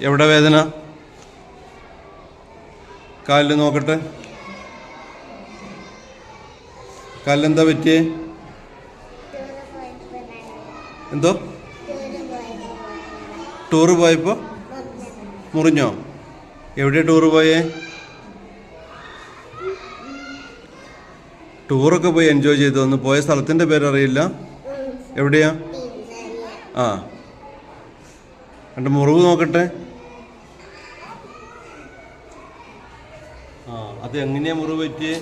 എവിടെ വേദന? കാലിൽ നോക്കട്ടെ. കാലിലെന്താ പറ്റിയേ? എന്തോ? ടൂറ് പോയപ്പോൾ മുറിഞ്ഞോ? എവിടെയാണ് ടൂറ് പോയേ? ടൂറൊക്കെ പോയി എൻജോയ് ചെയ്തു വന്നു. പോയ സ്ഥലത്തിൻ്റെ പേരറിയില്ല. എവിടെയാ? ആ, എൻ്റെ മുറിവ് നോക്കട്ടെ. ആ, അത് എങ്ങനെയാ മുറിവ് പറ്റിയേ?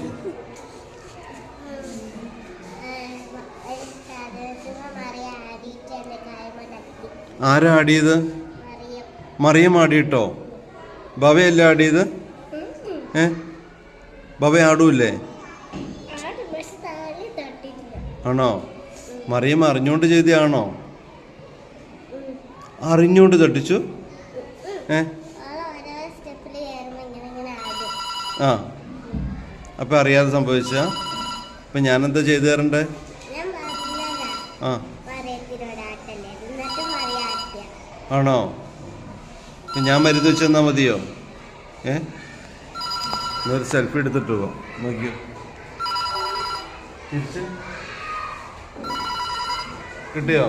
ആരാ ആടിയത്? മറിയം ആടിയിട്ടോ? ഭവയല്ലേ ആടിയത്? ഭവ ആടൂല്ലേ? ആണോ? മറിയം അറിഞ്ഞുകൊണ്ട് ചെയ്തതാണോ? അറിഞ്ഞുകൊണ്ട് തട്ടിച്ചു? ആ, അപ്പം അറിയാതെ സംഭവിച്ച? അപ്പം ഞാനെന്താ ചെയ്തു തരണ്ടേ? ആ, ആണോ? അപ്പം ഞാൻ മരുന്ന് വെച്ച് തന്നാൽ മതിയോ? ഒരു സെൽഫി എടുത്തിട്ട് പോവാം. നോക്കിയോ, കിട്ടിയോ?